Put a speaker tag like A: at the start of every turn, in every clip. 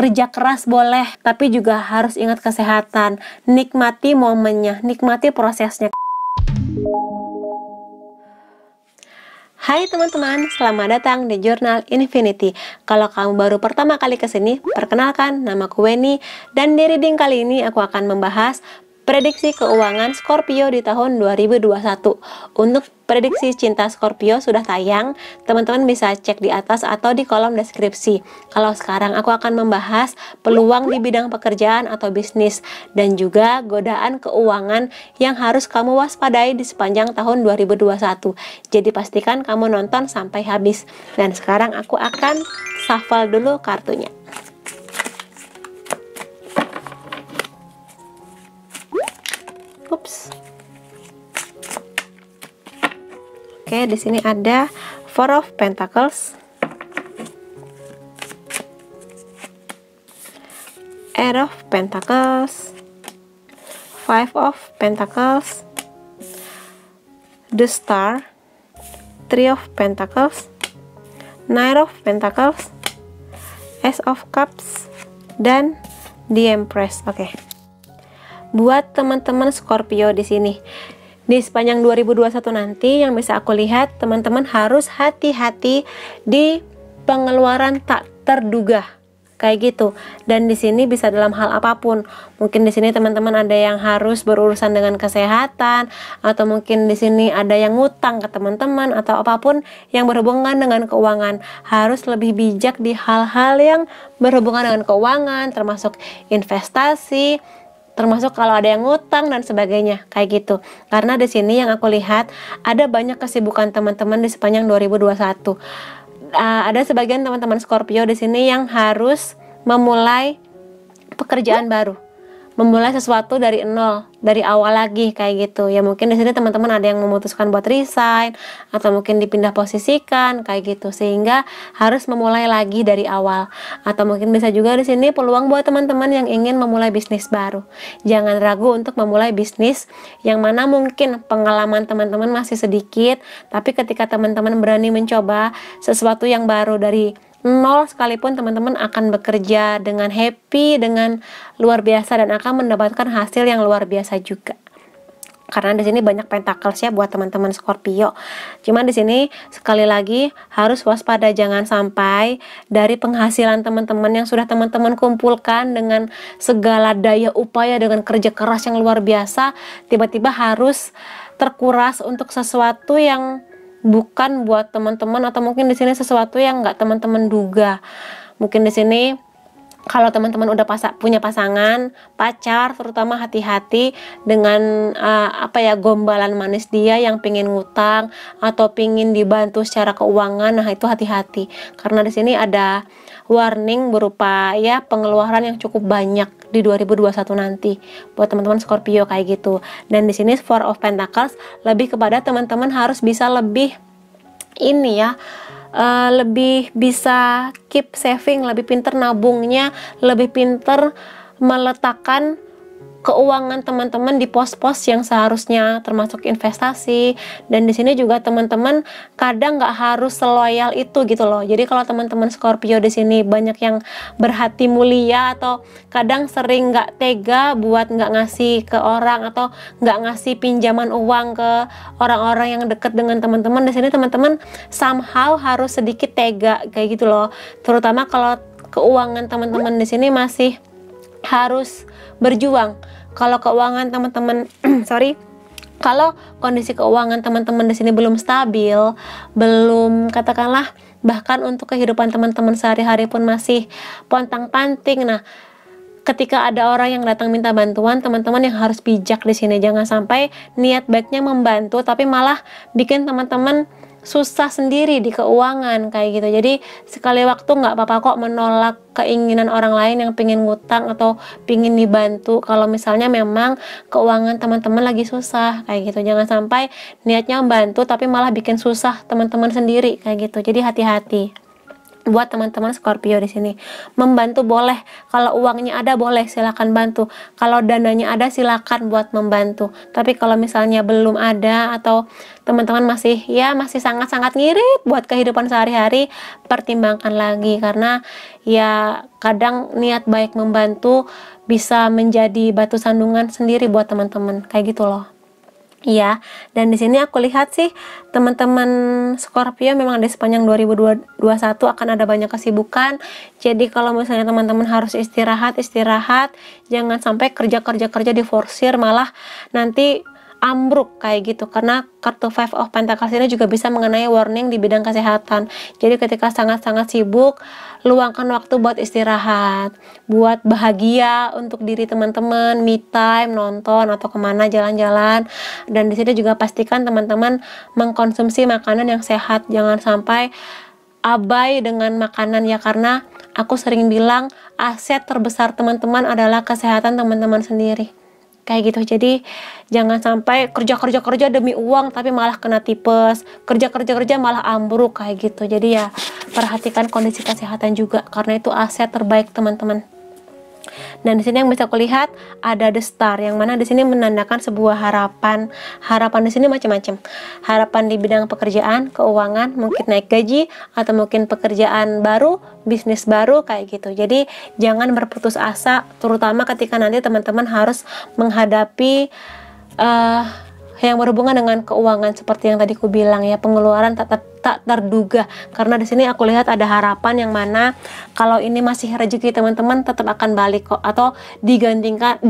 A: kerja keras boleh, tapi juga harus ingat kesehatan. Nikmati momennya, nikmati prosesnya. Hai teman-teman, selamat datang di Jurnal Infinity. Kalau kamu baru pertama kali kesini, perkenalkan, namaku Weni. Dan di reading kali ini aku akan membahas prediksi keuangan Scorpio di tahun 2021. Untuk prediksi cinta Scorpio sudah tayang, teman-teman bisa cek di atas atau di kolom deskripsi. Kalau sekarang aku akan membahas peluang di bidang pekerjaan atau bisnis, dan juga godaan keuangan yang harus kamu waspadai di sepanjang tahun 2021. Jadi pastikan kamu nonton sampai habis. Dan sekarang aku akan shuffle dulu kartunya. Ups. Oke, di sini ada Four of Pentacles, Eight of Pentacles, Five of Pentacles, The Star, Three of Pentacles, Nine of Pentacles, Ace of Cups, dan The Empress. Oke. Buat teman-teman Scorpio di sini, di sepanjang 2021 nanti yang bisa aku lihat, teman-teman harus hati-hati di pengeluaran tak terduga kayak gitu. Dan di sini bisa dalam hal apapun. Mungkin di sini teman-teman ada yang harus berurusan dengan kesehatan, atau mungkin di sini ada yang ngutang ke teman-teman, atau apapun yang berhubungan dengan keuangan. Harus lebih bijak di hal-hal yang berhubungan dengan keuangan, termasuk investasi, termasuk kalau ada yang ngutang dan sebagainya kayak gitu. Karena di sini yang aku lihat ada banyak kesibukan teman-teman di sepanjang 2021. Ada sebagian teman-teman Scorpio di sini yang harus memulai pekerjaan baru, memulai sesuatu dari nol, dari awal lagi kayak gitu. Ya mungkin di sini teman-teman ada yang memutuskan buat resign, atau mungkin dipindah posisikan kayak gitu, sehingga harus memulai lagi dari awal. Atau mungkin bisa juga di sini peluang buat teman-teman yang ingin memulai bisnis baru. Jangan ragu untuk memulai bisnis yang mana mungkin pengalaman teman-teman masih sedikit, tapi ketika teman-teman berani mencoba sesuatu yang baru dari nol sekalipun, teman-teman akan bekerja dengan happy, dengan luar biasa, dan akan mendapatkan hasil yang luar biasa juga. Karena di sini banyak pentacles ya buat teman-teman Scorpio. Cuman di sini sekali lagi harus waspada, jangan sampai dari penghasilan teman-teman yang sudah teman-teman kumpulkan dengan segala daya upaya, dengan kerja keras yang luar biasa, tiba-tiba harus terkuras untuk sesuatu yang bukan buat teman-teman, atau mungkin di sini sesuatu yang nggak teman-teman duga. Mungkin di sini kalau teman-teman udah punya pasangan, pacar, terutama hati-hati dengan gombalan manis dia yang pingin ngutang atau pingin dibantu secara keuangan. Nah itu hati-hati, karena di sini ada warning berupa ya pengeluaran yang cukup banyak di 2021 nanti buat teman-teman Scorpio kayak gitu. Dan di sini Four of Pentacles lebih kepada teman-teman harus bisa lebih lebih bisa keep saving, lebih pinter nabungnya, lebih pinter meletakkan keuangan teman-teman di pos-pos yang seharusnya, termasuk investasi. Dan di sini juga teman-teman kadang nggak harus seloyal itu gitu loh. Jadi kalau teman-teman Scorpio di sini banyak yang berhati mulia, atau kadang sering nggak tega buat nggak ngasih ke orang, atau nggak ngasih pinjaman uang ke orang-orang yang dekat dengan teman-teman, di sini teman-teman somehow harus sedikit tega kayak gitu loh. Terutama kalau keuangan teman-teman di sini masih harus berjuang. Kalau keuangan teman-teman kalau kondisi keuangan teman-teman di sini belum stabil, belum, katakanlah bahkan untuk kehidupan teman-teman sehari-hari pun masih pontang-panting. Nah, ketika ada orang yang datang minta bantuan, teman-teman yang harus bijak di sini, jangan sampai niat baiknya membantu tapi malah bikin teman-teman susah sendiri di keuangan kayak gitu. Jadi sekali waktu nggak apa-apa kok menolak keinginan orang lain yang pingin ngutang atau pingin dibantu kalau misalnya memang keuangan teman-teman lagi susah kayak gitu. Jangan sampai niatnya membantu tapi malah bikin susah teman-teman sendiri kayak gitu. Jadi hati-hati. buat teman-teman Scorpio di sini. Membantu boleh, kalau uangnya ada boleh silakan bantu, kalau dananya ada silakan buat membantu. Tapi kalau misalnya belum ada atau teman-teman masih sangat-sangat ngirit buat kehidupan sehari-hari, pertimbangkan lagi, karena ya kadang niat baik membantu bisa menjadi batu sandungan sendiri buat teman-teman, kayak gitu loh. Iya, dan di sini aku lihat sih teman-teman Scorpio memang di sepanjang 2021 akan ada banyak kesibukan. Jadi kalau misalnya teman-teman harus istirahat, jangan sampai kerja diforsir malah nanti ambruk kayak gitu, karena kartu Five of Pentacles ini juga bisa mengenai warning di bidang kesehatan. Jadi ketika sangat-sangat sibuk, luangkan waktu buat istirahat, buat bahagia untuk diri teman-teman, me time, nonton atau kemana jalan-jalan. Dan di sini juga pastikan teman-teman mengkonsumsi makanan yang sehat, jangan sampai abai dengan makanan ya, karena aku sering bilang aset terbesar teman-teman adalah kesehatan teman-teman sendiri. Kayak gitu. Jadi jangan sampai kerja demi uang tapi malah kena tipes, kerja malah ambruk kayak gitu. Jadi ya perhatikan kondisi kesehatan juga, karena itu aset terbaik teman-teman. Dan di sini yang bisa kulihat ada the star, yang mana di sini menandakan sebuah harapan. Harapan di sini macam-macam. Harapan di bidang pekerjaan, keuangan, mungkin naik gaji atau mungkin pekerjaan baru, bisnis baru kayak gitu. Jadi jangan berputus asa, terutama ketika nanti teman-teman harus menghadapi yang berhubungan dengan keuangan seperti yang tadi ku bilang ya, pengeluaran tak terduga. Karena di sini aku lihat ada harapan yang mana kalau ini masih rezeki teman-teman tetap akan balik kok, atau digantikan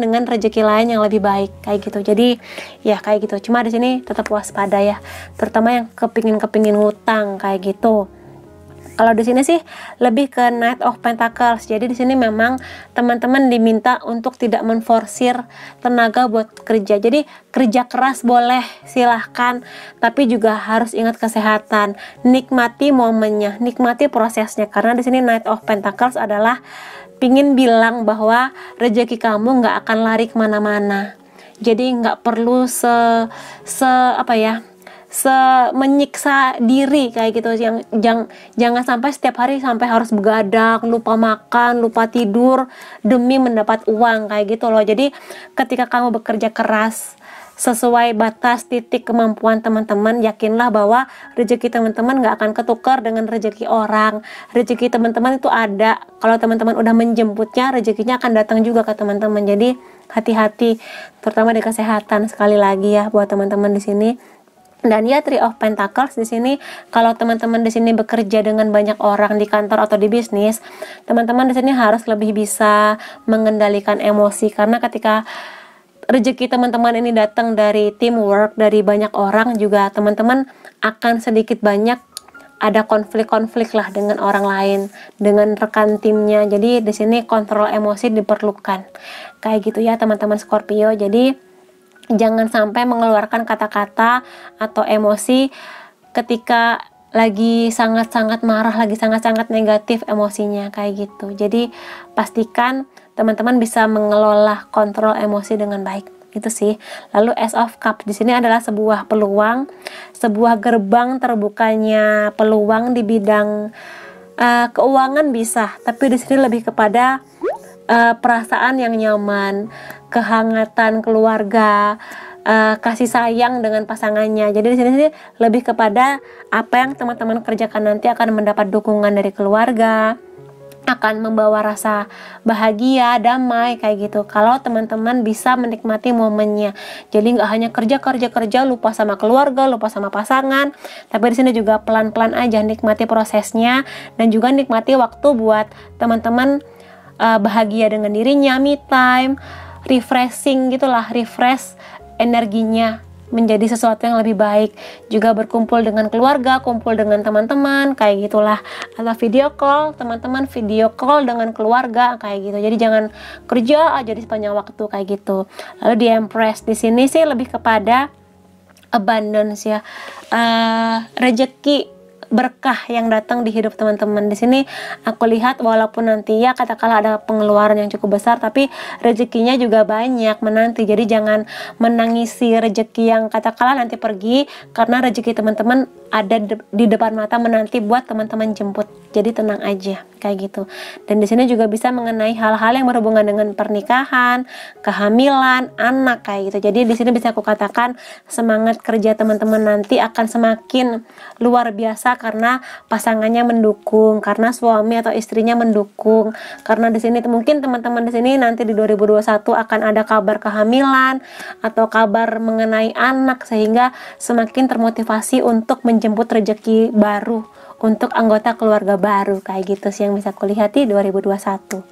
A: dengan rezeki lain yang lebih baik kayak gitu. Jadi ya kayak gitu. Cuma di sini tetap waspada ya, terutama yang kepingin ngutang kayak gitu. Kalau di sini sih lebih ke Knight of Pentacles. Jadi di sini memang teman-teman diminta untuk tidak menforsir tenaga buat kerja. Jadi kerja keras boleh, silahkan, tapi juga harus ingat kesehatan. Nikmati momennya, nikmati prosesnya. Karena di sini Knight of Pentacles adalah pingin bilang bahwa rezeki kamu nggak akan lari kemana-mana. Jadi nggak perlu menyiksa diri kayak gitu. Jangan sampai setiap hari sampai harus begadang, lupa makan, lupa tidur demi mendapat uang kayak gitu loh. Jadi ketika kamu bekerja keras sesuai batas titik kemampuan teman-teman, yakinlah bahwa rezeki teman-teman nggak akan ketukar dengan rezeki orang. Rezeki teman-teman itu ada, kalau teman-teman udah menjemputnya, rezekinya akan datang juga ke teman-teman. Jadi hati-hati, terutama di kesehatan. Sekali lagi ya buat teman-teman di sini. Dan ya Three of Pentacles di sini, kalau teman-teman di sini bekerja dengan banyak orang di kantor atau di bisnis, teman-teman di sini harus lebih bisa mengendalikan emosi, karena ketika rezeki teman-teman ini datang dari teamwork, dari banyak orang, juga teman-teman akan sedikit banyak ada konflik-konflik lah dengan orang lain, dengan rekan timnya. Jadi di sini kontrol emosi diperlukan. Kayak gitu ya teman-teman Scorpio. Jadi jangan sampai mengeluarkan kata-kata atau emosi ketika lagi sangat-sangat marah, lagi sangat-sangat negatif emosinya kayak gitu. Jadi pastikan teman-teman bisa mengelola kontrol emosi dengan baik. Itu sih. Lalu Ace of Cups di sini adalah sebuah peluang, sebuah gerbang terbukanya peluang di bidang keuangan bisa, tapi di sini lebih kepada perasaan yang nyaman, kehangatan keluarga, kasih sayang dengan pasangannya. Jadi di sini lebih kepada apa yang teman-teman kerjakan nanti akan mendapat dukungan dari keluarga, akan membawa rasa bahagia, damai kayak gitu. Kalau teman-teman bisa menikmati momennya. Jadi nggak hanya kerja lupa sama keluarga, lupa sama pasangan, tapi di sini juga pelan-pelan aja nikmati prosesnya, dan juga nikmati waktu buat teman-teman bahagia dengan dirinya, me time, refreshing gitulah, refresh energinya menjadi sesuatu yang lebih baik. Juga berkumpul dengan keluarga, kumpul dengan teman-teman kayak gitulah, atau video call, teman-teman video call dengan keluarga kayak gitu. Jadi jangan kerja aja di sepanjang waktu kayak gitu. Lalu di Empress di sini sih lebih kepada abundance ya, rezeki berkah yang datang di hidup teman-teman. Di sini aku lihat walaupun nanti ya katakanlah ada pengeluaran yang cukup besar, tapi rezekinya juga banyak menanti. Jadi jangan menangisi rezeki yang katakanlah nanti pergi, karena rezeki teman-teman ada di depan mata menanti buat teman-teman jemput. Jadi tenang aja kayak gitu. Dan di sini juga bisa mengenai hal-hal yang berhubungan dengan pernikahan, kehamilan, anak kayak gitu. Jadi di sini bisa aku katakan semangat kerja teman-teman nanti akan semakin luar biasa karena pasangannya mendukung, karena suami atau istrinya mendukung. Karena di sini mungkin teman-teman di sini nanti di 2021 akan ada kabar kehamilan atau kabar mengenai anak, sehingga semakin termotivasi untuk menjemput rezeki baru untuk anggota keluarga baru kayak gitu sih yang bisa kulihat di 2021.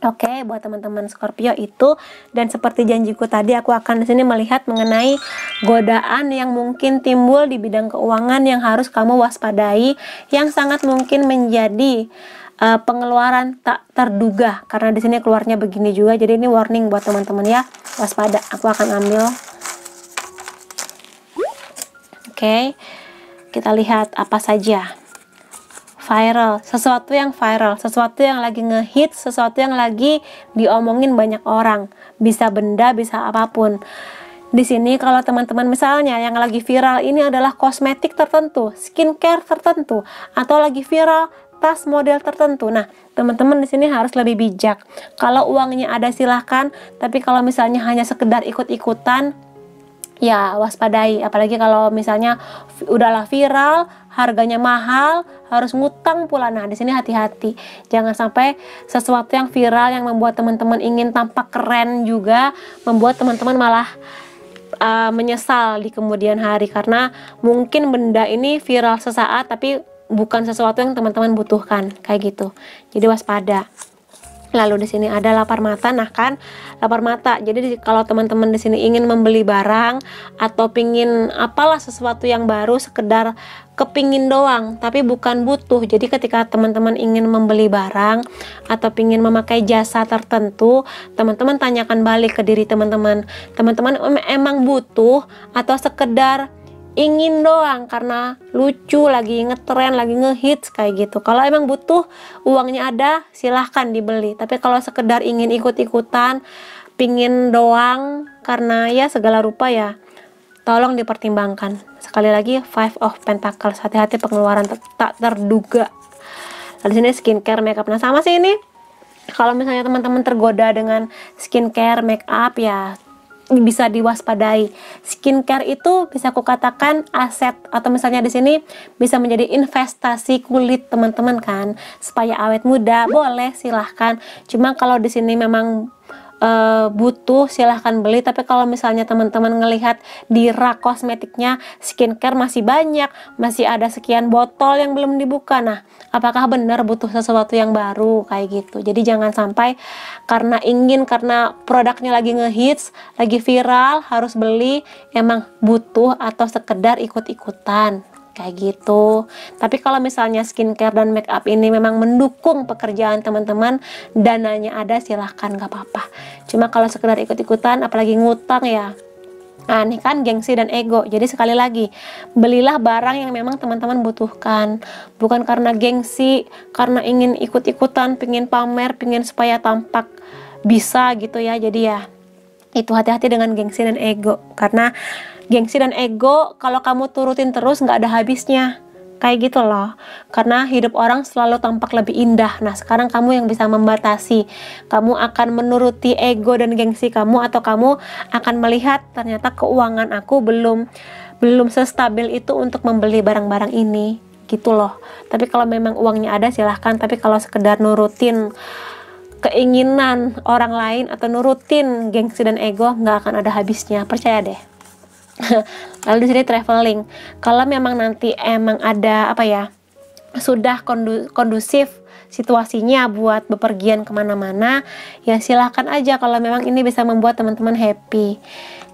A: Oke, buat teman-teman Scorpio itu, dan seperti janjiku tadi, aku akan di sini melihat mengenai godaan yang mungkin timbul di bidang keuangan yang harus kamu waspadai, yang sangat mungkin menjadi pengeluaran tak terduga, karena di sini keluarnya begini juga. Jadi ini warning buat teman-teman ya, waspada. Aku akan ambil. Oke, kita lihat apa saja. Viral, sesuatu yang viral, sesuatu yang lagi ngehit, sesuatu yang lagi diomongin banyak orang, bisa benda, bisa apapun. Di sini kalau teman-teman misalnya yang lagi viral ini adalah kosmetik tertentu, skincare tertentu, atau lagi viral tas model tertentu. Nah, teman-teman di sini harus lebih bijak. Kalau uangnya ada silahkan, tapi kalau misalnya hanya sekedar ikut-ikutan, ya waspadai. Apalagi kalau misalnya udahlah viral, harganya mahal, harus ngutang pula. Nah, di sini hati-hati. Jangan sampai sesuatu yang viral yang membuat teman-teman ingin tampak keren juga membuat teman-teman malah menyesal di kemudian hari, karena mungkin benda ini viral sesaat tapi bukan sesuatu yang teman-teman butuhkan kayak gitu. Jadi waspada. Lalu di sini ada lapar mata. Nah kan, lapar mata. Jadi kalau teman-teman di sini ingin membeli barang atau pingin apalah sesuatu yang baru, sekedar kepingin doang tapi bukan butuh. Jadi ketika teman-teman ingin membeli barang atau pingin memakai jasa tertentu, teman-teman tanyakan balik ke diri teman-teman. Teman-teman emang butuh atau sekedar ingin doang karena lucu, lagi ngetren, lagi ngehits kayak gitu. Kalau emang butuh, uangnya ada, silahkan dibeli. Tapi kalau sekedar ingin ikut-ikutan, pingin doang karena ya segala rupa, ya tolong dipertimbangkan. Sekali lagi, Five of Pentacles, hati-hati pengeluaran tak terduga. Lalu sini skincare, makeup. Nah sama sih ini, kalau misalnya teman-teman tergoda dengan skincare, makeup, ya bisa diwaspadai. Skincare itu bisa aku katakan aset, atau misalnya di sini bisa menjadi investasi kulit teman-teman kan, supaya awet muda, boleh silahkan. Cuma kalau di sini memang butuh, silahkan beli. Tapi kalau misalnya teman-teman ngelihat di rak kosmetiknya skincare masih banyak, masih ada sekian botol yang belum dibuka, nah apakah benar butuh sesuatu yang baru kayak gitu. Jadi jangan sampai karena produknya lagi ngehits, lagi viral, harus beli, emang butuh atau sekedar ikut-ikutan kayak gitu. Tapi kalau misalnya skincare dan make up ini memang mendukung pekerjaan teman-teman, dananya ada, silahkan, gak apa-apa. Cuma kalau sekedar ikut-ikutan, apalagi ngutang, ya nah ini kan gengsi dan ego. Jadi sekali lagi, belilah barang yang memang teman-teman butuhkan, bukan karena gengsi, karena ingin ikut-ikutan, pingin pamer, pingin supaya tampak bisa gitu ya. Jadi ya itu, hati-hati dengan gengsi dan ego, karena gengsi dan ego kalau kamu turutin terus nggak ada habisnya kayak gitu loh. Karena hidup orang selalu tampak lebih indah. Nah sekarang kamu yang bisa membatasi, kamu akan menuruti ego dan gengsi kamu, atau kamu akan melihat ternyata keuangan aku belum sestabil itu untuk membeli barang-barang ini gitu loh. Tapi kalau memang uangnya ada, silahkan. Tapi kalau sekedar nurutin keinginan orang lain atau nurutin gengsi dan ego, nggak akan ada habisnya, percaya deh. Lalu di sini traveling. Kalau memang nanti emang ada sudah kondusif situasinya buat bepergian kemana-mana, ya silahkan aja kalau memang ini bisa membuat teman-teman happy.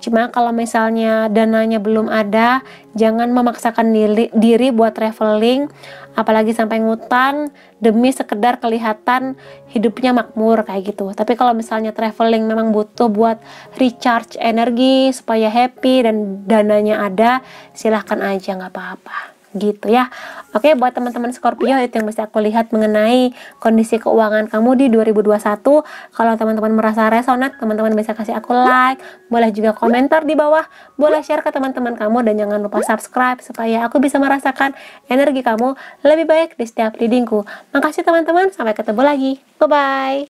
A: Cuma kalau misalnya dananya belum ada, jangan memaksakan diri buat traveling, apalagi sampai ngutang demi sekedar kelihatan hidupnya makmur kayak gitu. Tapi kalau misalnya traveling memang butuh buat recharge energi supaya happy dan dananya ada, silahkan aja, nggak apa-apa gitu ya. Oke, buat teman-teman Scorpio, itu yang bisa aku lihat mengenai kondisi keuangan kamu di 2021. Kalau teman-teman merasa resonat, teman-teman bisa kasih aku like, boleh juga komentar di bawah, boleh share ke teman-teman kamu, dan jangan lupa subscribe supaya aku bisa merasakan energi kamu lebih baik di setiap readingku. Makasih teman-teman, sampai ketemu lagi. Bye bye.